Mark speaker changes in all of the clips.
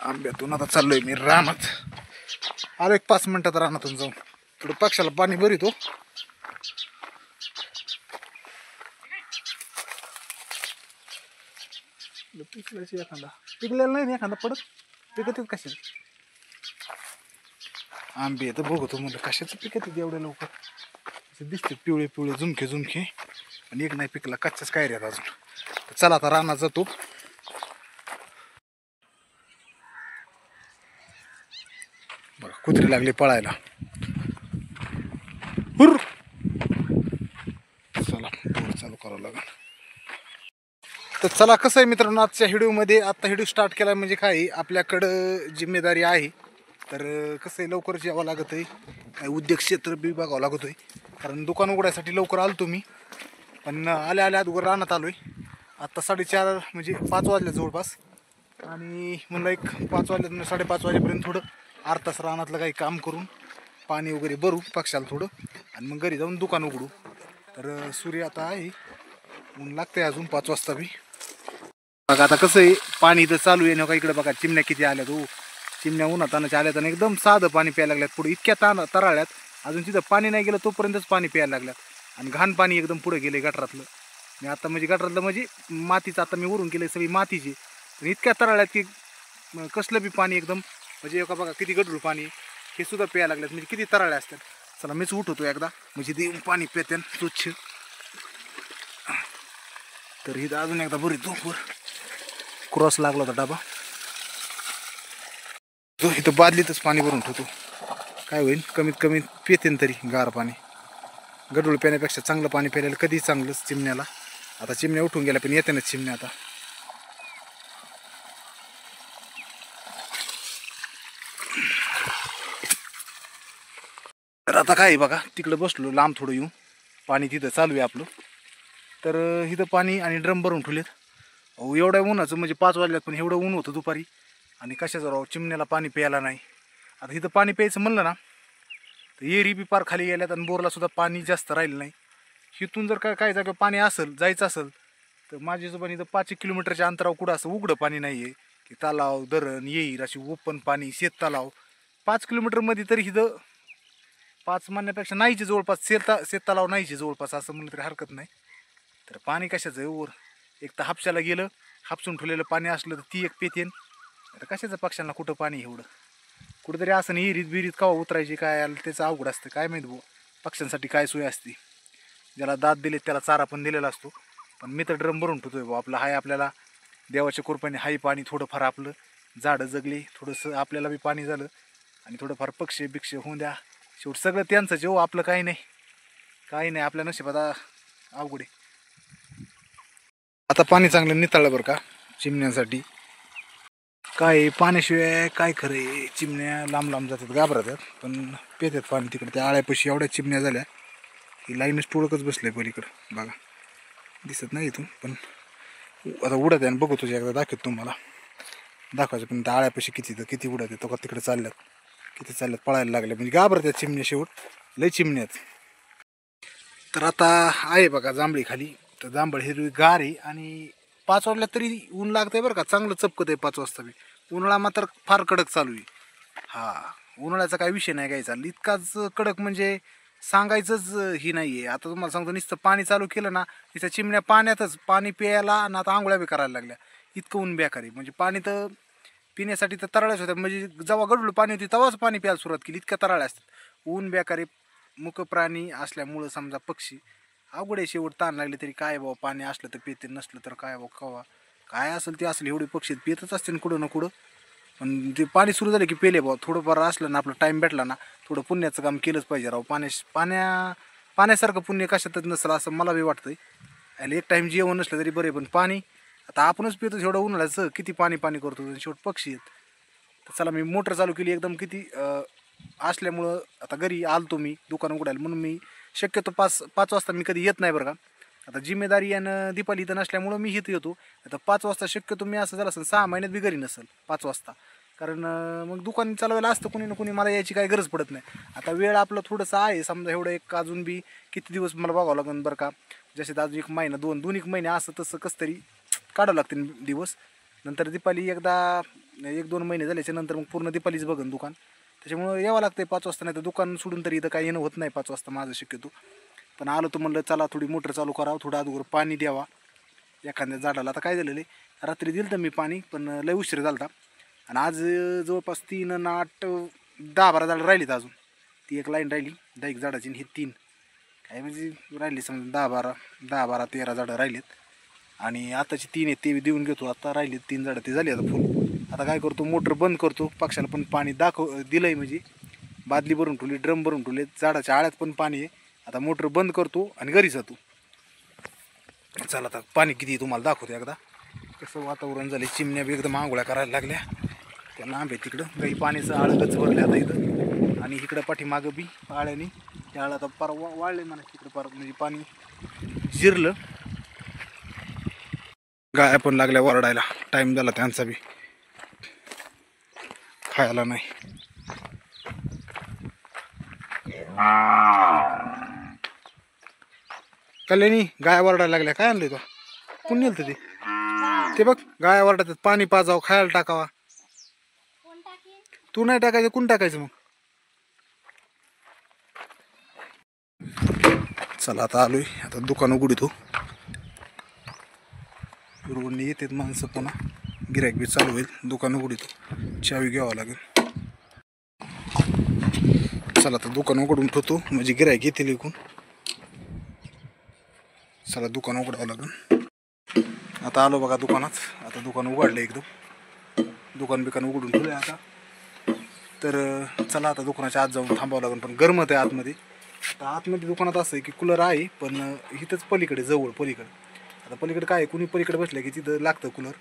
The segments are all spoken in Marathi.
Speaker 1: आंब्यातून आता चाललोय मी रानात. आलो एक 5 मिनिटात रानातून जाऊन थोडं पक्षाला पाणी भरितो. पिकल्याची एखादा पिकलेला नाही एखादा पडत पिकत कशा आंबे तर बघतो म्हणलं कशाचं पिकत एवढ्या लवकर दिसते पिवळे पिवळे झुमके झुमके आणि एक नाही पिकला कच्चाच काय रे अजून. चला आता रानात जातो. बरं कुत्री लागली पळायला. हुर चला बोर चालू करावं लागेल. तर चला कसं आहे मित्रांनो आजच्या व्हिडिओमध्ये आता व्हिडिओ स्टार्ट केला म्हणजे काय आपल्याकडं जिम्मेदारी आहे. तर कसं आहे लवकर यावं लागत आहे. काही उद्योग क्षेत्र बी बघावं लागत आहे कारण दुकान उघडायसाठी लवकर आलो तुम्ही पण आल्या अगोदर रानात आलो आहे. आत्ता 4:30 म्हणजे 5 वाजल्या जवळपास आणि म्हणलं एक 5 वाजल्या 5:30 वाजेपर्यंत थोडं अर्धा तास रानातलं काही काम करून पाणी वगैरे भरू पक्षाला थोडं आणि मग घरी जाऊन दुकान उघडू. तर सूर्य आता आहे ऊन लागते अजून 5 वाजता बी. बघा आता कसं आहे पाणी इथं चालू आहे ना का इकडे बघा चिमण्या किती आल्यात. हो चिमण्या उन्हातानाच्या आल्यात आणि एकदम साधं पाणी प्यायला लागल्यात. पुढे इतक्या तराळ्यात अजून तिथं पाणी नाही गेलं तोपर्यंतच पाणी प्यायला लागल्यात आणि घाण पाणी एकदम पुढे गेले गटरातलं. मी आता म्हणजे गटरातलं म्हणजे मातीचं आता मी उरून केलं सगळी मातीची पण इतक्या तराळ्यात की कसलं बी पाणी एकदम म्हणजे एका बघा किती गढूळ पाणी हे सुद्धा प्यायला लागल्यात म्हणजे किती तराळे असतात. चला मीच उठवतो एकदा म्हणजे ते पाणी पित्यान स्वच्छ. तर इथं अजून एकदा भरितो क्रॉस लागला होता डबा तो इथं बादलीतच पाणी भरून ठेवतो. काय होईल कमीत कमी पितेन तरी गार पाणी. गढूळ पिण्यापेक्षा चांगलं पाणी प्यायला कधीही चांगलंच चिमण्याला. आता चिमण्या उठून गेल्या पण येते ना चिमण्या आता. तर आता काय बघा तिकडं बसलो लांब थोडं येऊन पाणी तिथं चालू आहे आपलं. तर इथं पाणी आणि ड्रम भरून ठेवलेत. अहो एवढ्या उन्हाचं म्हणजे 5 वाजल्यात पण एवढं ऊन होतं दुपारी आणि कशाचं राव चिमण्याला पाणी प्यायला नाही. आता इथं पाणी प्यायचं म्हणलं ना तर एरी बी पार खाली गेल्यात आणि बोरला सुद्धा पाणी जास्त राहिलं नाही. इथून जर काय जागा पाणी असेल जायचं असेल तर माझ्या हिशोबाने इथं 5 किलोमीटरच्या अंतरावर कुठं असं उघडं पाणी नाही आहे की तलाव धरण येईल अशी ओपन पाणी शेत तलाव 5 किलोमीटरमध्ये तरी इथं 5 म्हणण्यापेक्षा नाहीचे जवळपास शेत तलाव नाहीचे जवळपास असं म्हणलं तरी हरकत नाही. तर पाणी कशाचं आहे वर एक तर हापशाला गेलं हापसून ठेवलेलं पाणी असलं तर ती एक पेतेन. आता कशाचं पक्ष्यांना कुठं पाणी एवढं कुठंतरी असं नाही इरीत बिरीत कवा उतरायची काय आलं त्याचं अवघड असतं काय माहीत भाऊ पक्ष्यांसाठी काय सोय असते. ज्याला दात दिले त्याला चारा पण दिलेला असतो पण मी तर ड्रम भरून ठेवतोय भाऊ आपलं हाय आपल्याला देवाच्या कृपेने हाय पाणी थोडंफार आपलं झाडं जगली थोडंसं आपल्याला बी पाणी झालं आणि थोडंफार पक्षी बिक्षी होऊन द्या शेवट सगळं त्यांचं जेव्हा आपलं काही नाही आपल्या नशिबात अवघड आहे. आता पाणी चांगलं नितळलं बरं का चिमण्यांसाठी. काय पाण्याशिवाय काय खरं आहे चिमण्या लांब लांब जातात घाबरतात पण पेतात पाणी तिकडे. त्या आळ्यापाशी एवढ्या चिमण्या झाल्या की लाईनच टोळकच बसलंय पलीकडं बघा दिसत नाही इथून पण आता उडत आहे आणि बघू तुझ्या एकदा दाखवतो तुम्हाला दाखवायचं पण त्या आळ्यापाशी किती उडत आहे तो का तिकडे चालल्यात पळायला लागले म्हणजे घाबरतात चिमण्या शेवट लय चिमण्यात. तर आता आहे बघा जांभळी खाली तर जांभळ हिरवी गार आहे आणि 5 वाजल्या तरी ऊन लागतंय बरं का चांगलं चपकत आहे 5 वाजता बी. उन्हाळा मात्र फार कडक चालू आहे. हा उन्हाळ्याचा काही विषय नाही काय चाललं इतकाच कडक म्हणजे सांगायचंच ही नाही आहे. आता तुम्हाला सांगतो नुसतं पाणी चालू केलं ना तिथं चिमण्या पाण्यातच पाणी प्यायला आणि आता आंघोळ्या बी करायला लागल्या. इतकं ऊन बेकार आहे म्हणजे पाणी तर पिण्यासाठी तर तराळ्याच होत्या म्हणजे जेव्हा गडूळ पाणी होती तेव्हाच पाणी प्यायला सुरुवात केली इतक्या तराळ्या असतात. ऊन बेकार आहे मुक प्राणी असल्यामुळं समजा पक्षी अवघड आहे शेवट ताण लागले तरी काय बाबा पाणी असलं तर पिते नसलं तर काय बाबा कवा काय असेल ते असेल एवढे पक्षी पितच असते ना कुठं ना कुठं. पण ते पाणी सुरू झालं की पेले बाबा थोडंफार असलं ना आपलं टाईम भेटला ना थोडं पुण्याचं काम केलंच पाहिजे राव. पाण्यासारखं पुण्य कशातच नसलं असं मला बी वाटतंय. आणि एक टाईम जेवण नसलं तरी बरे पण पाणी आता आपणच पितो एवढं उन्हाळ्याचं किती पाणी करतो शेवट पक्षी आहेत. तर चला मी मोटर चालू केली एकदम किती असल्यामुळं आता घरी आलतो मी दुकान उघडायला म्हणून मी शक्यतो 5 वाजता मी कधी येत नाही बरं का. आता जिम्मेदारी आणि दीपाली इथं नसल्यामुळं मी इथं येतो. आता 5 वाजता शक्यतो मी असं झालं असेल 6 महिन्यात बी घरी नसेल 5 वाजता कारण मग दुकान चालवायला असतं कोणी ना कोणी मला यायची काही गरज पडत नाही. आता वेळ आपलं थोडंसं आहे समजा एवढं एक अजून बी किती दिवस मला बघावं लागेल बरं का. जसे अजून 1 महिना 2 एक महिने असं तसं कसं तरी काढावं लागतील दिवस. नंतर दीपाली एकदा 1-2 महिने झाल्याच्या नंतर मग पूर्ण दीपालीच बघन दुकान. त्याच्यामुळं यावं लागतं 5 वाजता, नाही तर दुकान सोडून तरी इथं काही येणं होत नाही 5 वाजता माझं शक्यतो. पण आलो तर म्हणलं चला थोडी मोटर चालू करावं, थोडं अगोदर पाणी द्यावा एखाद्या झाडाला. आता काय झालेलं आहे, रात्री दिलं तर मी पाणी पण लय उशीर झाला होता. आणि आज जवळपास 3 आणि 8 10-12 झाडं राहिलीत अजून. ती एक लाईन राहिली 10 झाडाची, हे 3 काय म्हणजे राहिली समजा 10-12 झाडं राहिलीत. आणि आताची 3 आहेत ते देऊन घेतो. आता राहिली 3 झाडं, ती झाली आता फुल. आता काय करतो, मोटर बंद करतो, पक्षाला पण पाणी दिलं आहे, म्हणजे बादली भरून ठेवली, ड्रम भरून ठेवले, झाडाच्या आळ्यात पण पाणी आहे. आता मोटर बंद करतो आणि घरी जातो. चला आता पाणी किती तुम्हाला दाखवतो एकदा. कसं वातावरण झालं, चिमण्या बी एकदम आंघोळ्या करायला लागल्या. त्या लांब आहे तिकडं काही पाण्याचं आळगच भरलं आता इथं. आणि इकडं पाठीमागं बी आळ्यानी त्या आळं आता पार वाळले म्हणा तिकडं पार, म्हणजे पाणी जिरलं. गाया पण लागल्या वरडायला, टाईम झाला त्यांचा बी खायला नाही. कल्याणी गाया वरडायला लागल्या, काय आणलंय तो? कोण नेलं ते बघ, गाया वरडातात, पाणी पाजावं, खायला टाकावा. तू नाही टाकायचं, कोण टाकायचं मग? चला आता आलोय, आता दुकान उघडतो. बरोबर येतात माणसं, पुन्हा गिऱ्हाईक बी चालू होईल. दुकान उघडतो, चावी घ्यावं लागेल. चला आता दुकान उघडून ठेवतो, म्हणजे गिऱ्हाईक येतील इकून. चला दुकान उघडावं लागेल. आता आलो बघा दुकानात. आता दुकान उघडलं एकदम, दुकान उघडून ठेवलं आता. तर चला आता दुकानाच्या आत जाऊन थांबावं लागेल, पण गरमत आहे आतमध्ये. आता आतमध्ये दुकानात असं आहे की कूलर आहे, पण इथंच पलीकडे जवळ पलीकडे. आता पलीकडे काय, कुणी पलीकडे बसलं की तिथं लागतं कूलर,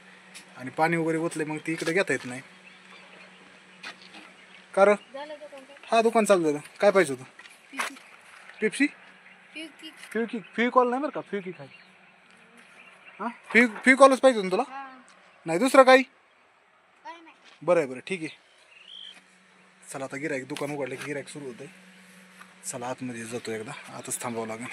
Speaker 1: आणि पाणी वगैरे ओतलं मग ती इकडे घेता येत नाही. कारण हा दुकान चालू झालं. काय पाहिजे होतं? पेप्सी, फ्युकॉल नाही बरं का, फ्युकिक आहे. हां फ्युकॉलच पाहिजे होतं तुला? नाही दुसरं काही? बरं आहे, बरं ठीक आहे. चला आता गिऱ्हाईक, दुकान उघडलं की गिऱ्हाईक सुरू होतं. चला आतमध्ये जातो एकदा, आताच थांबावं लागेल.